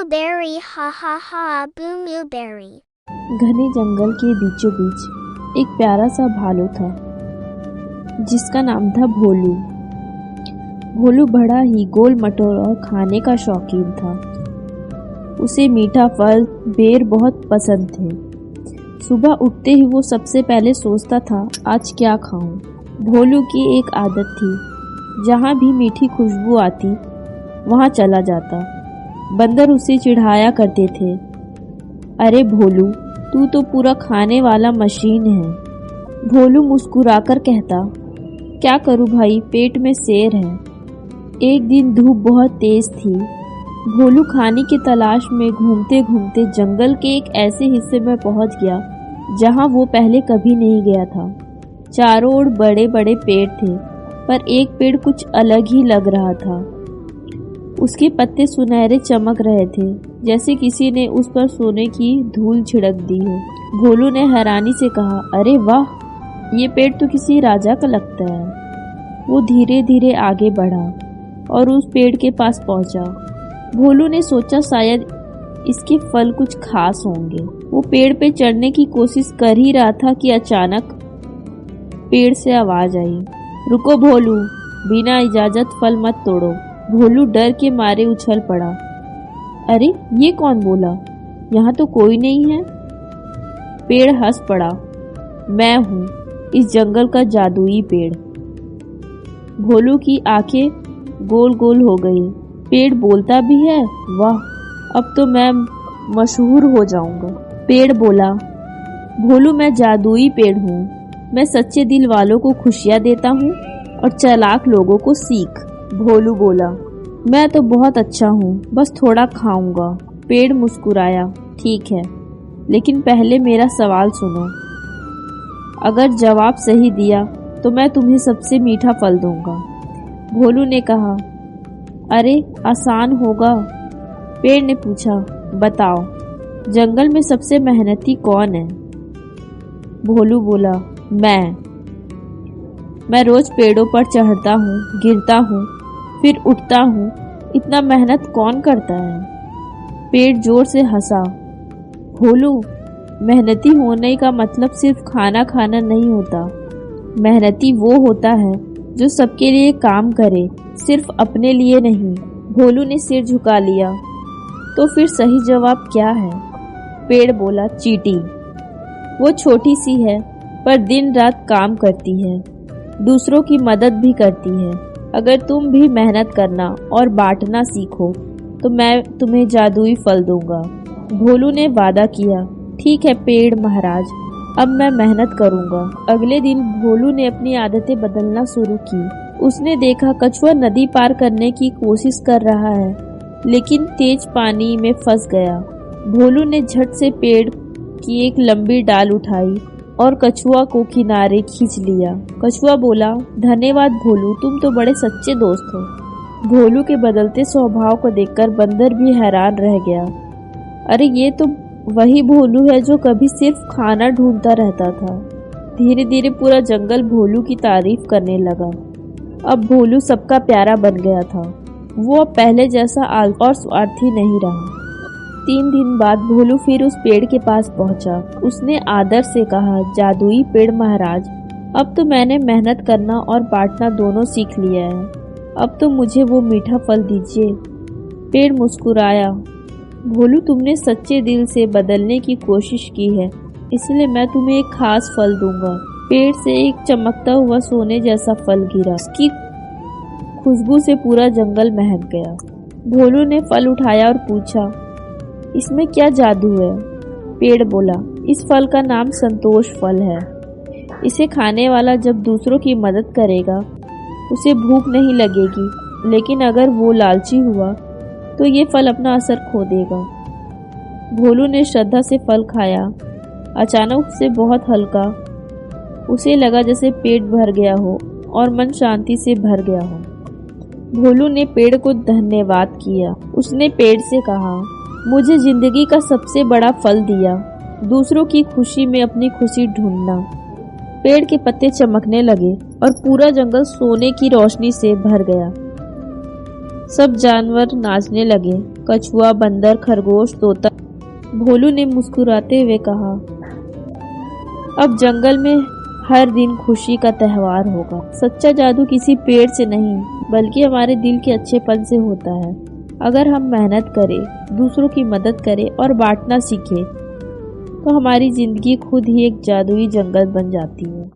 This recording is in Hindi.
blueberry, ha ha ha, blueberry. घने जंगल के बीचों बीच एक प्यारा सा भालू था जिसका नाम था भोलू। भोलू बड़ा ही गोल मटोल और खाने का शौकीन था। उसे मीठा फल, बेर बहुत पसंद थे। सुबह उठते ही वो सबसे पहले सोचता था आज क्या खाऊं। भोलू की एक आदत थी, जहाँ भी मीठी खुशबू आती वहाँ चला जाता। बंदर उसे चिढ़ाया करते थे, अरे भोलू, तू तो पूरा खाने वाला मशीन है। भोलू मुस्कुराकर कहता, क्या करूं भाई, पेट में शेर है। एक दिन धूप बहुत तेज थी। भोलू खाने की तलाश में घूमते घूमते जंगल के एक ऐसे हिस्से में पहुंच गया जहां वो पहले कभी नहीं गया था। चारों ओर बड़े बड़े पेड़ थे, पर एक पेड़ कुछ अलग ही लग रहा था। उसके पत्ते सुनहरे चमक रहे थे, जैसे किसी ने उस पर सोने की धूल छिड़क दी हो। भोलू ने हैरानी से कहा, अरे वाह, ये पेड़ तो किसी राजा का लगता है। वो धीरे धीरे आगे बढ़ा और उस पेड़ के पास पहुंचा। भोलू ने सोचा शायद इसके फल कुछ खास होंगे। वो पेड़ पे चढ़ने की कोशिश कर ही रहा था कि अचानक पेड़ से आवाज आई, रुको भोलू, बिना इजाजत फल मत तोड़ो। भोलू डर के मारे उछल पड़ा। अरे ये कौन बोला, यहाँ तो कोई नहीं है। पेड़ हंस पड़ा, मैं हूँ इस जंगल का जादुई पेड़। भोलू की आंखें गोल गोल हो गई। पेड़ बोलता भी है, वाह, अब तो मैं मशहूर हो जाऊंगा। पेड़ बोला, भोलू, मैं जादुई पेड़ हूँ। मैं सच्चे दिल वालों को खुशियाँ देता हूँ और चालाक लोगों को सीख। भोलू बोला, मैं तो बहुत अच्छा हूँ, बस थोड़ा खाऊंगा। पेड़ मुस्कुराया, ठीक है, लेकिन पहले मेरा सवाल सुनो। अगर जवाब सही दिया तो मैं तुम्हें सबसे मीठा फल दूंगा। भोलू ने कहा, अरे आसान होगा। पेड़ ने पूछा, बताओ, जंगल में सबसे मेहनती कौन है? भोलू बोला, मैं रोज पेड़ों पर चढ़ता हूँ, गिरता हूँ, फिर उठता हूँ। इतना मेहनत कौन करता है? पेड़ जोर से हंसा। भोलू, मेहनती होने का मतलब सिर्फ खाना खाना नहीं होता। मेहनती वो होता है जो सबके लिए काम करे, सिर्फ अपने लिए नहीं। भोलू ने सिर झुका लिया। तो फिर सही जवाब क्या है? पेड़ बोला, चींटी। वो छोटी सी है, पर दिन रात काम करती है, दूसरों की मदद भी करती है। अगर तुम भी मेहनत करना और बांटना सीखो तो मैं तुम्हें जादुई फल दूंगा। भोलू ने वादा किया, ठीक है पेड़ महाराज, अब मैं मेहनत करूंगा। अगले दिन भोलू ने अपनी आदतें बदलना शुरू की। उसने देखा कछुआ नदी पार करने की कोशिश कर रहा है, लेकिन तेज पानी में फंस गया। भोलू ने झट से पेड़ की एक लंबी डाल उठाई और कछुआ को किनारे खींच लिया। कछुआ बोला, धन्यवाद भोलू, तुम तो बड़े सच्चे दोस्त हो। भोलू के बदलते स्वभाव को देखकर बंदर भी हैरान रह गया। अरे ये तो वही भोलू है जो कभी सिर्फ खाना ढूंढता रहता था। धीरे धीरे पूरा जंगल भोलू की तारीफ करने लगा। अब भोलू सबका प्यारा बन गया था। वो अब पहले जैसा आलसी और स्वार्थी नहीं रहा। 3 दिन बाद भोलू फिर उस पेड़ के पास पहुंचा। उसने आदर से कहा, जादुई पेड़ महाराज, अब तो मैंने मेहनत करना और बांटना दोनों सीख लिया है। अब तो मुझे वो मीठा फल दीजिए। पेड़ मुस्कुराया, भोलू, तुमने सच्चे दिल से बदलने की कोशिश की है, इसलिए मैं तुम्हें एक खास फल दूंगा। पेड़ से एक चमकता हुआ सोने जैसा फल गिरा। उसकी खुशबू से पूरा जंगल महक गया। भोलू ने फल उठाया और पूछा, इसमें क्या जादू है? पेड़ बोला, इस फल का नाम संतोष फल है। इसे खाने वाला जब दूसरों की मदद करेगा उसे भूख नहीं लगेगी, लेकिन अगर वो लालची हुआ तो ये फल अपना असर खो देगा। भोलू ने श्रद्धा से फल खाया। अचानक उसे बहुत हल्का, उसे लगा जैसे पेट भर गया हो और मन शांति से भर गया हो। भोलू ने पेड़ को धन्यवाद किया। उसने पेड़ से कहा, मुझे जिंदगी का सबसे बड़ा फल दिया, दूसरों की खुशी में अपनी खुशी ढूंढना। पेड़ के पत्ते चमकने लगे और पूरा जंगल सोने की रोशनी से भर गया। सब जानवर नाचने लगे। कछुआ, बंदर, खरगोश, तोता। भोलू ने मुस्कुराते हुए कहा, अब जंगल में हर दिन खुशी का त्योहार होगा। सच्चा जादू किसी पेड़ से नहीं बल्कि हमारे दिल के अच्छेपन से होता है। अगर हम मेहनत करें, दूसरों की मदद करें और बांटना सीखें तो हमारी जिंदगी खुद ही एक जादुई जंगल बन जाती है।